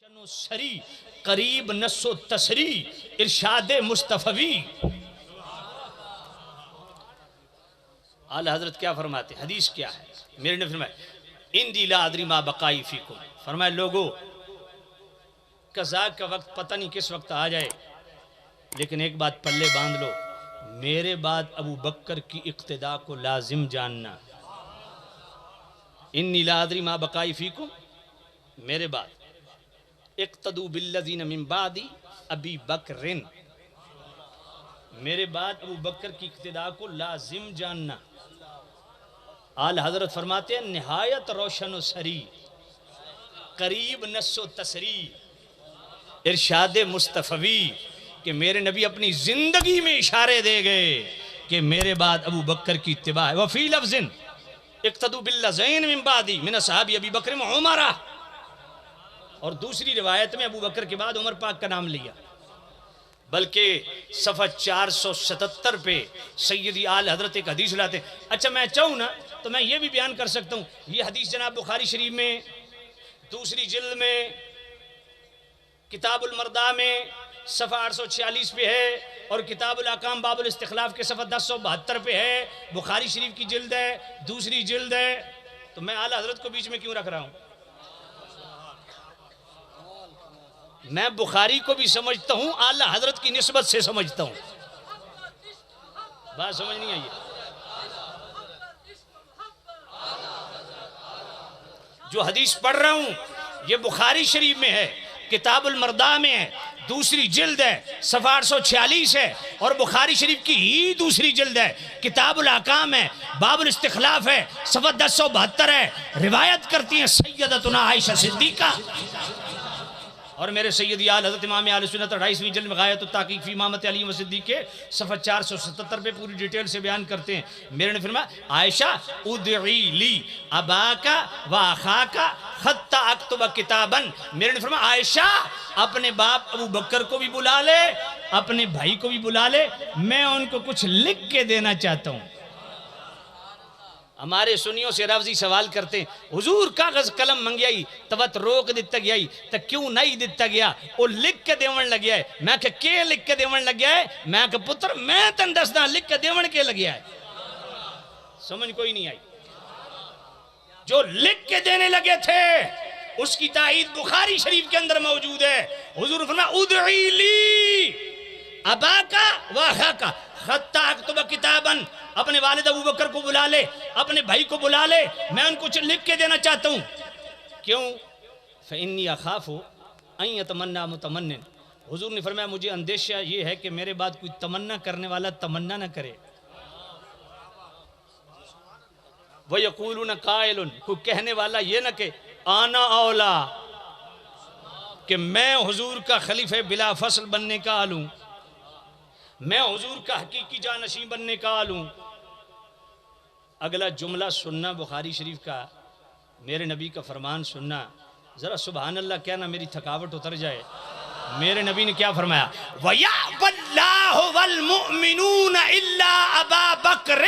روشن و سری قریب نس و تسری ارشاد مصطفی. اعلی حضرت کیا فرماتے ہیں؟ حدیث کیا ہے؟ میرے نے فرمایا اندی لا ادری ما بقائی فیکم. فرمایا لوگو قضاء کا وقت پتہ نہیں کس وقت آ جائے، لیکن ایک بات پلے باندھ لو، میرے بعد ابو بکر کی اقتداء کو لازم جاننا. انی لا ادری ما بقائی فیکم، میرے بعد اقتدوا بالذین من بعدی ابی بکر، میرے بعد ابو بکر کی اقتداء کو لازم جاننا. آل حضرت فرماتے ہیں نہایت روشن و سری قریب نس و تسری ارشاد مصطفی کہ میرے نبی اپنی زندگی میں اشارے دے گئے کہ میرے بعد ابو بکر کی اتباع ہے. وفی لفظ اقتدوا بالذین من بعدی من اصحاب ابی بکر و عمر، اور دوسری روایت میں ابو بکر کے بعد عمر پاک کا نام لیا. بلکہ صفحہ 477 پہ سیدی آل حضرت ایک حدیث لاتے ہیں. اچھا میں چاہوں نا تو میں یہ بھی بیان کر سکتا ہوں، یہ حدیث جناب بخاری شریف میں دوسری جلد میں کتاب المردہ میں صفحہ 846 پہ ہے، اور کتاب الاحکام باب الاستخلاف کے صفحہ 1072 پہ ہے. بخاری شریف کی جلد ہے، دوسری جلد ہے. تو میں اعلی حضرت کو بیچ میں کیوں رکھ رہا ہوں؟ میں بخاری کو بھی سمجھتا ہوں، اعلی حضرت کی نسبت سے سمجھتا ہوں. بات سمجھ نہیں آئی؟ جو حدیث پڑھ رہا ہوں یہ بخاری شریف میں ہے، کتاب المردہ میں ہے، دوسری جلد ہے، صفحہ 846 ہے، اور بخاری شریف کی ہی دوسری جلد ہے، کتاب الاحکام ہے، باب الاستخلاف ہے، صفحہ 1072 ہے. روایت کرتی ہیں سیدتنا عائشہ صدیقہ، اور میرے سیدی آل حضرت امام اہل سنت 28ویں جلد میں غایت التحقیق فی امامت علی و صدیق کے صفحہ 477 پہ پوری ڈیٹیل سے بیان کرتے ہیں. میرے نے فرمایا عائشہ ادعی لی اباکا و اخاکا حتی اکتب کتابا. میرے نے فرمایا عائشہ اپنے باپ ابو بکر کو بھی بلا لے، اپنے بھائی کو بھی بلا لے، میں ان کو کچھ لکھ کے دینا چاہتا ہوں. ہمارے سنیوں سے رفضی سوال کرتے ہیں حضور کاغذ قلم منگیائی توت روک دیتا گیائی تا کیوں نہیں دیتا گیا؟ وہ لکھ کے دیون لگیا ہے. میں کہ کے لکھ کے دیون لگیا ہے؟ میں کہ پتر میں تن دسنا لکھ کے دیون کے لگیا ہے. سمجھ کوئی نہیں آئی؟ جو لکھ کے دینے لگے تھے اس کی تائید بخاری شریف کے اندر موجود ہے. حضور فرمایا ادعی لی اباکا و اخاکا حتی اکتب کتابا، اپنے والد ابو بکر کو بلا لے، اپنے بھائی کو بلا لے، میں ان کو لکھ کے دینا چاہتا ہوں. کیوں؟ فإنی اخاف ان یتمنی متمن. حضور نے فرمایا مجھے اندیشہ یہ ہے کہ میرے بعد کوئی تمنا کرنے والا تمنا نہ کرے. وَيَقُولُونَ قَائِلٌ، کوئی کہنے والا یہ نہ کہ آنا اولا، کہ میں حضور کا خلیفہ بلا فصل بننے کا آل ہوں، میں حضور کا حقیقی جانشین بننے کا آل ہوں. اگلا جملہ سننا بخاری شریف کا، میرے نبی کا فرمان سننا، ذرا سبحان اللہ کہنا میری تھکاوٹ اتر جائے. میرے نبی نے کیا فرمایا؟ وَيَعْبَ اللَّهُ وَالْمُؤْمِنُونَ إِلَّا أَبَا بَكْرٍ.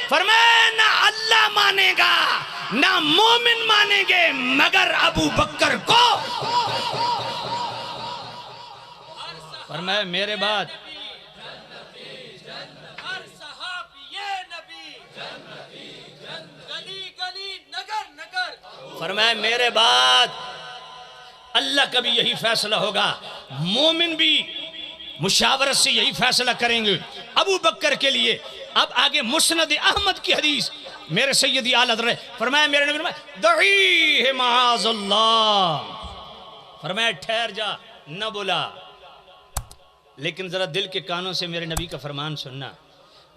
فرمایا نہ اللہ مانے گا نہ مومن مانیں گے مگر ابو بکر کو. فرمایا میرے بعد فرمایا میرے بعد اللہ کا بھی یہی فیصلہ ہوگا، مومن بھی مشاورت سے یہی فیصلہ کریں گے ابو بکر کے لیے. اب آگے مسند احمد کی حدیث، میرے سیدی آل حضرت فرمایا میرے نبی فرمایا دعیہ معاذ اللہ. فرمایا ٹھہر جا، نہ بولا، لیکن ذرا دل کے کانوں سے میرے نبی کا فرمان سننا.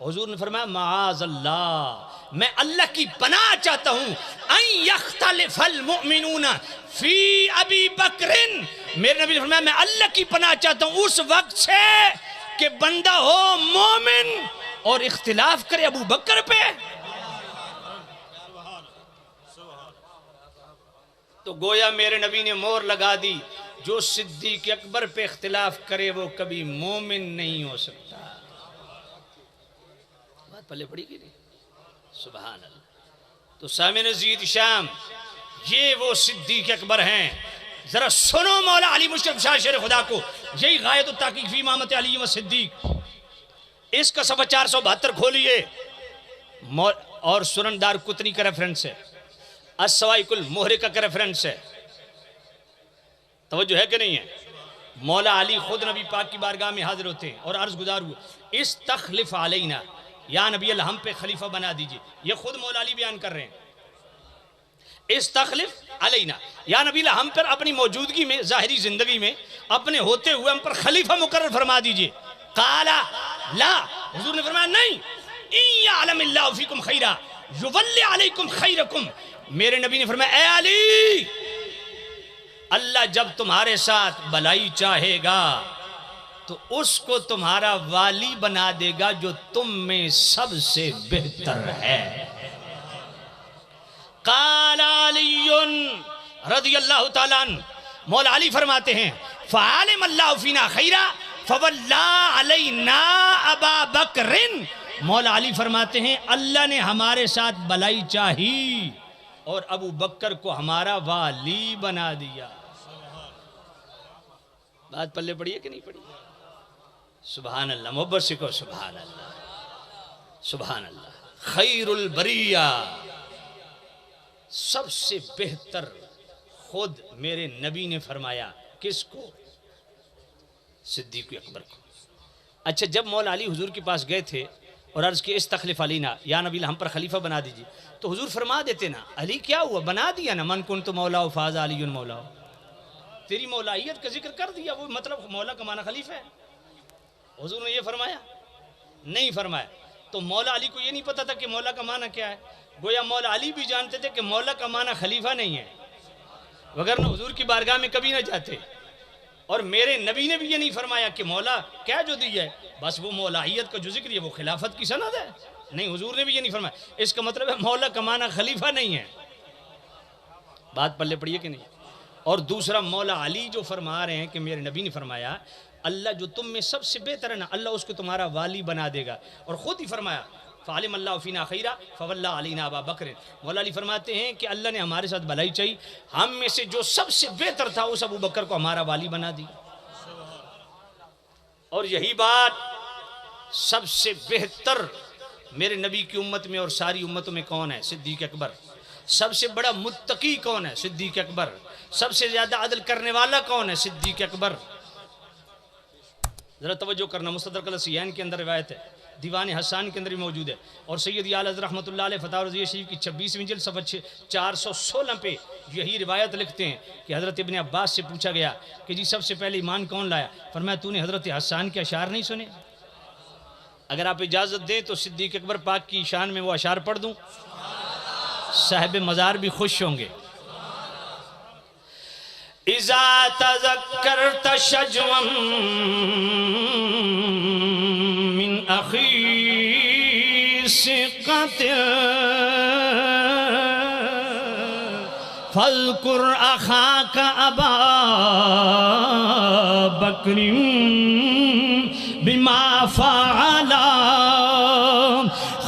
حضور نے فرمایا معاذ اللہ، میں اللہ کی پناہ چاہتا ہوں ان یختلف المؤمنون فی ابی بکر. میرے نبی نے فرمایا میں اللہ کی پناہ چاہتا ہوں اس وقت سے کہ بندہ ہو مومن اور اختلاف کرے ابو بکر پہ. تو گویا میرے نبی نے مور لگا دی، جو صدیق اکبر پہ اختلاف کرے وہ کبھی مومن نہیں ہو سکتا. پلے پڑی گی نہیں؟ سبحان اللہ. تو سامعین عزیز شام، یہ وہ صدیق اکبر ہیں ذرا سنو مولا علی مشکل شاہ شیر خدا کو، یہی غایت التحقیق فی امامت علی و صدیق، اس کا صفحہ 472 کھولیے، اور سنن دار قطنی کا ریفرنس ہے، السوائق المحرقہ کا ریفرنس ہے، توجہ ہے کہ نہیں ہے؟ مولا علی خود نبی پاک کی بارگاہ میں حاضر ہوتے ہیں اور عرض گزار ہوئے، استخلف علینا، یا نبی اللہ ہم پہ خلیفہ بنا دیجئے، یہ خود مولا علی بیان کر رہے ہیں، استخلف علینا، یا نبی اللہ ہم پر اپنی موجودگی میں، ظاہری زندگی میں اپنے ہوتے ہوئے ہم پر خلیفہ مقرر فرما دیجئے۔ قالا لا، حضور نے فرمایا نہیں، ان یعلم اللہ فیکم خیرا یولی علیکم خیرکم، میرے نبی نے فرمایا اے علی، اللہ جب تمہارے ساتھ بلائی چاہے گا تو اس کو تمہارا والی بنا دے گا جو تم میں سب سے بہتر ہے۔ قال علی رضی اللہ تعالیٰ عنہ، مولا علی فرماتے ہیں فعالم اللہ فینا خیرا فولا علینا ابا بکر، مولا علی فرماتے ہیں اللہ نے ہمارے ساتھ بلائی چاہی اور ابو بکر کو ہمارا والی بنا دیا۔ بات پلے پڑی ہے کہ نہیں پڑی؟ سبحان اللہ، محبت سے کہو سبحان اللہ، سبحان اللہ۔ خیر البریہ، سب سے بہتر خود میرے نبی نے فرمایا، کس کو؟ صدیق اکبر کو۔ اچھا، جب مولا علی حضور کے پاس گئے تھے اور عرض کی استخلف علینا، یا نبی ہم پر خلیفہ بنا دیجیے، تو حضور فرما دیتے نا، علی کیا ہوا، بنا دیا نا، من کنت مولا فاز علی مولا، تیری مولائیت کا ذکر کر دیا، وہ مطلب مولا کا معنی خلیفہ ہے۔ حضور نے یہ فرمایا؟ نہیں فرمایا۔ تو مولا علی کو یہ نہیں پتا تھا کہ مولا کا معنی کیا ہے؟ گویا مولا علی بھی جانتے تھے کہ مولا کا معنی خلیفہ نہیں ہے، وگرنہ حضور کی بارگاہ میں کبھی نہ جاتے۔ اور میرے نبی نے بھی یہ نہیں فرمایا کہ مولا کیا جو دی ہے، بس وہ مولائیت کا جو ذکر ہے وہ خلافت کی سند ہے، نہیں، حضور نے بھی یہ نہیں فرمایا۔ اس کا مطلب ہے مولا کا معنی خلیفہ نہیں ہے۔ بات پلے پڑی ہے کہ نہیں؟ اور دوسرا، مولا علی جو فرما رہے ہیں کہ میرے نبی نے فرمایا اللہ جو تم میں سب سے بہتر ہے نا، اللہ اس کو تمہارا والی بنا دے گا، اور خود ہی فرمایا فعلم اللہ فینا خیرا فولا علینا ابا بکر۔ مولا علی فرماتے ہیں کہ اللہ نے ہمارے ساتھ بھلائی چاہی، ہم میں سے جو سب سے بہتر تھا اس ابو بکر کو ہمارا والی بنا دی۔ اور یہی بات سب سے بہتر میرے نبی کی امت میں اور ساری امتوں میں کون ہے؟ صدیق اکبر۔ سب سے بڑا متقی کون ہے؟ صدیق اکبر۔ سب سے زیادہ عدل کرنے والا کون ہے؟ صدیق اکبر۔ ذرا توجہ کرنا، مستدرک الاسیین کے اندر روایت ہے، دیوان حسان کے اندر بھی موجود ہے، اور سید اعلیٰ حضرت رحمۃ اللہ علیہ فتح رضویہ شریف کی 26ویں جلد صفحہ 416 پہ یہی روایت لکھتے ہیں کہ حضرت ابن عباس سے پوچھا گیا کہ جی سب سے پہلے ایمان کون لایا؟ فرمایا تو نے حضرت حسان کے اشعار نہیں سنے؟ اگر آپ اجازت دیں تو صدیق اکبر پاک کی شان میں وہ اشعار پڑھ دوں، صاحب مزار بھی خوش ہوں گے۔ اذا تذکرت شجوا من اخی ثقت فاذکر اخاک ابا بکر بما فعل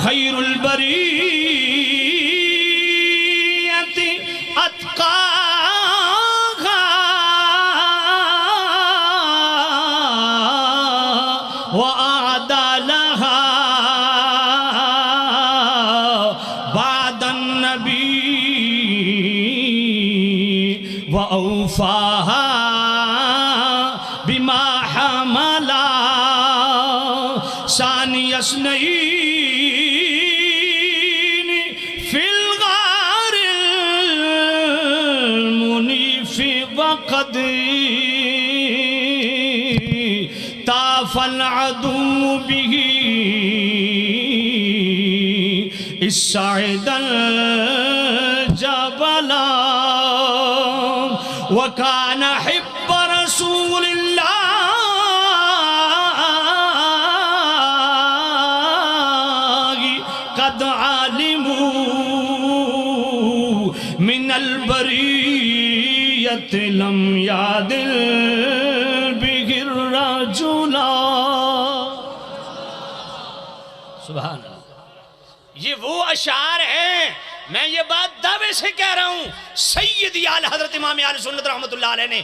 خیر البریت اتقاها وأعدلها بعد النبي وأوفاها بما حمل ثاني اثنين في الغار المنيف وقد طاف العدو به الصعد الجبل وكان حب رسول الله قد علموا من البرية لم يعدل به الرجل۔ سبحان اللہ، یہ وہ اشعار ہیں میں یہ بات دعوے سے کہہ رہا ہوں، سیدی آل حضرت امام آل سنت رحمت اللہ علیہ نے